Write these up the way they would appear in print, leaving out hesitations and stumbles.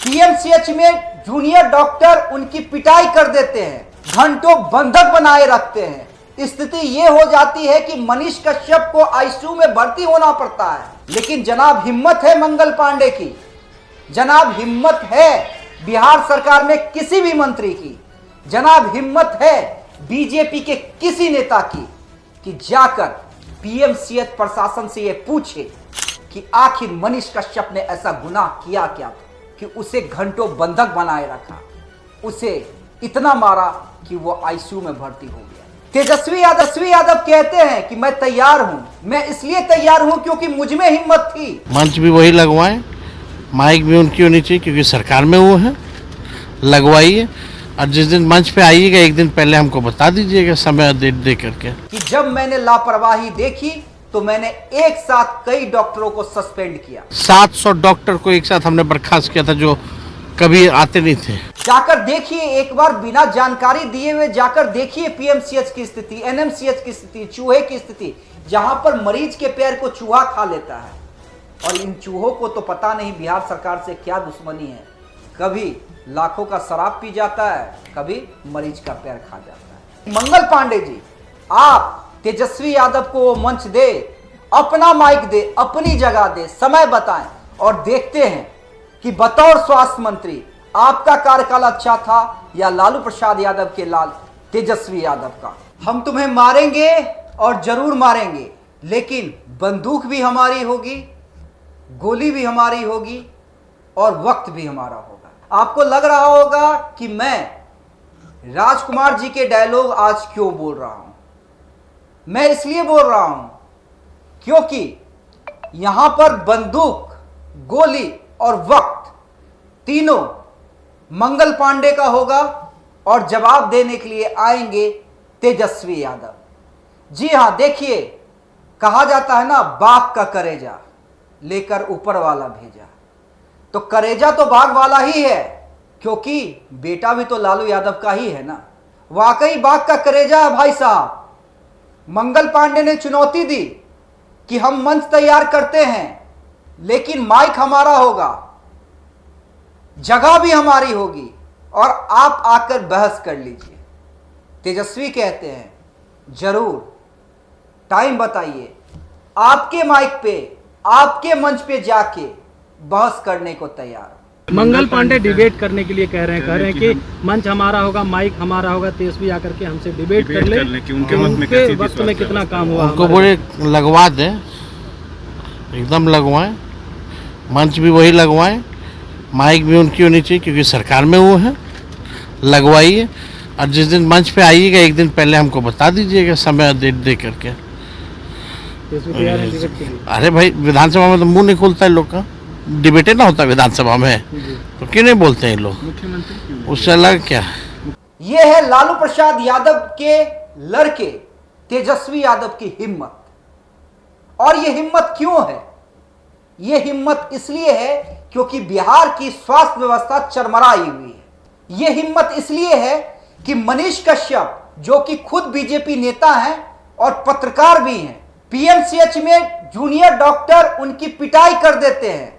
PMCH में junior doctor उनकी पिटाई कर देते हैं, घंटों बंधक बनाए रखते हैं। स्थिति यह हो जाती है कि मनीष कश्यप को आईसीयू में भर्ती होना पड़ता है। लेकिन जनाब हिम्मत है मंगल पांडे की, जनाब हिम्मत है बिहार सरकार में किसी भी मंत्री की, जनाब हिम्मत है बीजेपी के किसी नेता की कि जाकर पीएमसीएच प्रशासन से यह पूछे कि आखिर मनीष कश्यप ने ऐसा गुनाह किया क्या कि उसे घंटों बंधक बनाए रखा, उसे इतना मारा कि वो आईसीयू में भर्ती हो गया। तेजस्वी यादव कहते हैं कि मैं तैयार हूं, मैं इसलिए तैयार हूं क्योंकि मुझ में हिम्मत थी। मंच भी वही लगवाएं, माइक भी उनकी होनी चाहिए क्योंकि सरकार में वो है, लगवाइए। और जिस दिन मंच पे आइएगा एक दिन पहले हमको बता दीजिएगा समय दे करके। कि जब मैंने लापरवाही देखी तो मैंने एक साथ कई डॉक्टरों को सस्पेंड किया। 700 डॉक्टर को एक साथ हमने बर्खास्त किया था जो कभी आते नहीं थे। जाकर देखिए एक बार, बिना जानकारी दिए हुए जाकर देखिए पीएमसीएच की स्थिति, एनएमसीएच की स्थिति, चूहे की स्थिति, जहां पर मरीज के पैर को चूहा खा लेता है। और इन चूहों को तो पता नहीं बिहार सरकार से क्या दुश्मनी है, कभी लाखों का शराब पी जाता है, कभी मरीज का पैर खा जाता है। मंगल पांडे जी, आप तेजस्वी यादव को वो मंच दे, अपना माइक दे, अपनी जगह दे, समय बताएं और देखते हैं कि बतौर स्वास्थ्य मंत्री आपका कार्यकाल अच्छा था या लालू प्रसाद यादव के लाल तेजस्वी यादव का। हम तुम्हें मारेंगे और जरूर मारेंगे, लेकिन बंदूक भी हमारी होगी, गोली भी हमारी होगी और वक्त भी हमारा होगा। आपको लग रहा होगा कि मैं राजकुमार जी के डायलॉग आज क्यों बोल रहा हूं। मैं इसलिए बोल रहा हूं क्योंकि यहां पर बंदूक, गोली और वक्त तीनों मंगल पांडे का होगा और जवाब देने के लिए आएंगे तेजस्वी यादव। जी हां, देखिए कहा जाता है ना, बाघ का करेजा लेकर ऊपर वाला भेजा, तो करेजा तो बाघ वाला ही है क्योंकि बेटा भी तो लालू यादव का ही है ना। वाकई बाघ का करेजा है भाई साहब। मंगल पांडे ने चुनौती दी कि हम मंच तैयार करते हैं लेकिन माइक हमारा होगा, जगह भी हमारी होगी और आप आकर बहस कर लीजिए। तेजस्वी कहते हैं जरूर, टाइम बताइए, आपके माइक पे, आपके मंच पे जाके बहस करने को तैयार। मंगल पांडे डिबेट करने के लिए कह रहे हैं कि मंच हमारा होगा, माइक हमारा होगा, तेजस्वी आकर के हमसे डिबेट कर ले कि उनके वक्त में कितना काम हुआ। उनको बोले लगवा दें, एकदम लगवाएं, मंच भी वही लगवाएं, माइक भी उनकी होनी चाहिए क्योंकि सरकार में वो है, लगवाइए। और जिस दिन मंच पे आइएगा एक दिन पहले हमको बता दीजिएगा समय दे करके। अरे भाई, विधानसभा में तो मुंह नहीं खुलता है लोग का, डिबेटे ना होता विधानसभा में, तो क्यों नहीं बोलते हैं लोग, उससे अलग क्या है। ये है लालू प्रसाद यादव के लड़के तेजस्वी यादव की हिम्मत। और ये हिम्मत क्यों है? ये हिम्मत इसलिए है क्योंकि बिहार की स्वास्थ्य व्यवस्था चरमराई हुई है। ये हिम्मत इसलिए है कि मनीष कश्यप, जो कि खुद बीजेपी नेता हैं और पत्रकार भी हैं, पीएमसीएच में जूनियर डॉक्टर उनकी पिटाई कर देते हैं,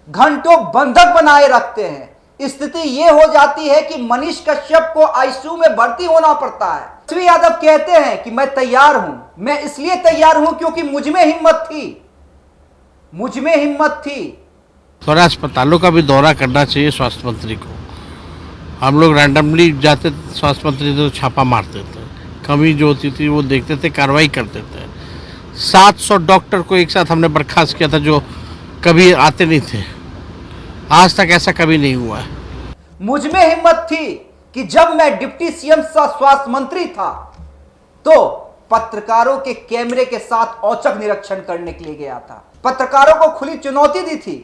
घंटों बंधक बनाए रखते हैं। स्थिति यह हो जाती है कि मनीष कश्यप को आईसीयू में भर्ती होना पड़ता है। तेजस्वी यादव कहते हैं कि मैं तैयार हूं, मैं इसलिए तैयार हूं क्योंकि मुझ में हिम्मत थी, मुझ में हिम्मत थी। थोड़ा अस्पतालों का भी दौरा करना चाहिए स्वास्थ्य मंत्री को। हम लोग रैंडमली जाते थे, स्वास्थ्य मंत्री तो छापा मारते थे, कमी जो होती थी वो देखते थे, कार्रवाई करते थे। 700 डॉक्टर को एक साथ हमने बर्खास्त किया था जो कभी आते नहीं थे, आज तक ऐसा कभी नहीं हुआ है। मुझ में हिम्मत थी कि जब मैं डिप्टी सीएम स्वास्थ्य मंत्री था तो पत्रकारों के कैमरे के साथ औचक निरीक्षण करने के लिए गया था। पत्रकारों को खुली चुनौती दी थी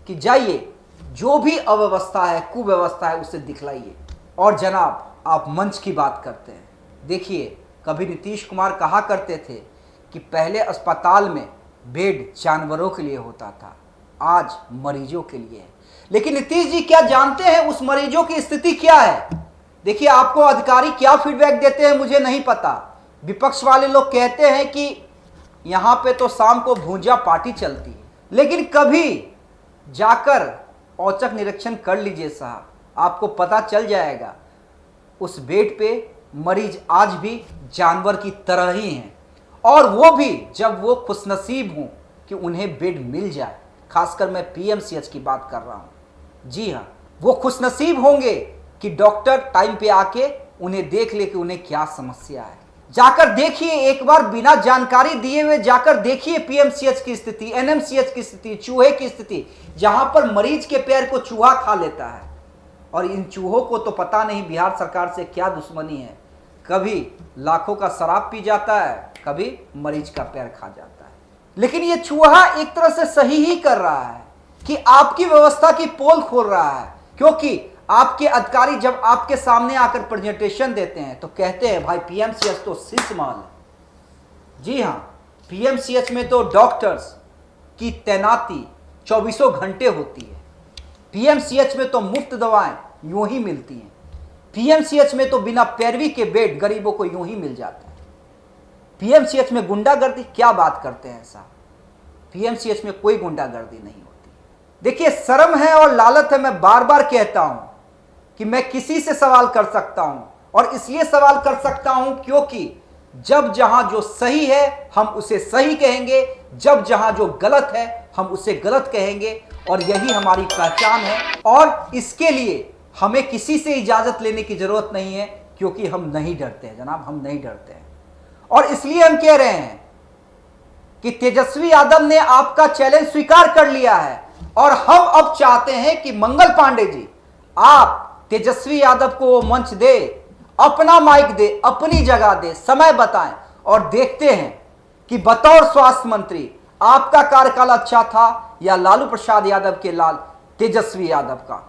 कि जाइए, जो भी अव्यवस्था है, कुव्यवस्था है, उसे दिखलाइए। और जनाब, आप मंच की बात करते हैं, देखिए कभी नीतीश कुमार कहा करते थे कि पहले अस्पताल में बेड जानवरों के लिए होता था, आज मरीजों के लिए है। लेकिन नीतीश जी क्या जानते हैं उस मरीजों की स्थिति क्या है? देखिए, आपको अधिकारी क्या फीडबैक देते हैं मुझे नहीं पता। विपक्ष वाले लोग कहते हैं कि यहां पे तो शाम को भूंजा पार्टी चलती है, लेकिन कभी जाकर औचक निरीक्षण कर लीजिए साहब, आपको पता चल जाएगा उस बेड पे मरीज आज भी जानवर की तरह ही हैं, और वो भी जब वो खुशनसीब हों कि उन्हें बेड मिल जाए। खासकर मैं पीएमसीएच की बात कर रहा हूं। जी हाँ, वो खुशनसीब होंगे कि डॉक्टर टाइम पे आके उन्हें देख ले कि उन्हें क्या समस्या है। जाकर देखिए एक बार, बिना जानकारी दिए हुए जाकर देखिए पीएमसीएच की स्थिति, एनएमसीएच की स्थिति, चूहे की स्थिति, जहां पर मरीज के पैर को चूहा खा लेता है। और इन चूहों को तो पता नहीं बिहार सरकार से क्या दुश्मनी है, कभी लाखों का शराब पी जाता है, कभी मरीज का पैर खा जाता है। लेकिन ये चूहा एक तरह से सही ही कर रहा है कि आपकी व्यवस्था की पोल खोल रहा है, क्योंकि आपके अधिकारी जब आपके सामने आकर प्रेजेंटेशन देते हैं तो कहते हैं भाई पीएमसीएच तो शीर्ष महल है। जी हाँ, पीएमसीएच में तो डॉक्टर्स की तैनाती 24 घंटे होती है। पीएमसीएच में तो मुफ्त दवाएं यूं ही मिलती हैं। पीएमसीएच में तो बिना पैरवी के बेड गरीबों को यूं ही मिल जाते हैं। पीएमसीएच में गुंडागर्दी, क्या बात करते हैं साहब, पीएमसीएच में कोई गुंडागर्दी नहीं होती। देखिए, शर्म है और लालच है, मैं बार बार कहता हूं कि मैं किसी से सवाल कर सकता हूं, और इसलिए सवाल कर सकता हूं क्योंकि जब जहां जो सही है हम उसे सही कहेंगे, जब जहां जो गलत है हम उसे गलत कहेंगे, और यही हमारी पहचान है। और इसके लिए हमें किसी से इजाजत लेने की जरूरत नहीं है, क्योंकि हम नहीं डरते हैं जनाब, हम नहीं डरते हैं। और इसलिए हम कह रहे हैं कि तेजस्वी यादव ने आपका चैलेंज स्वीकार कर लिया है, और हम अब चाहते हैं कि मंगल पांडे जी आप तेजस्वी यादव को वो मंच दे, अपना माइक दे, अपनी जगह दे, समय बताएं, और देखते हैं कि बतौर स्वास्थ्य मंत्री आपका कार्यकाल अच्छा था या लालू प्रसाद यादव के लाल तेजस्वी यादव का।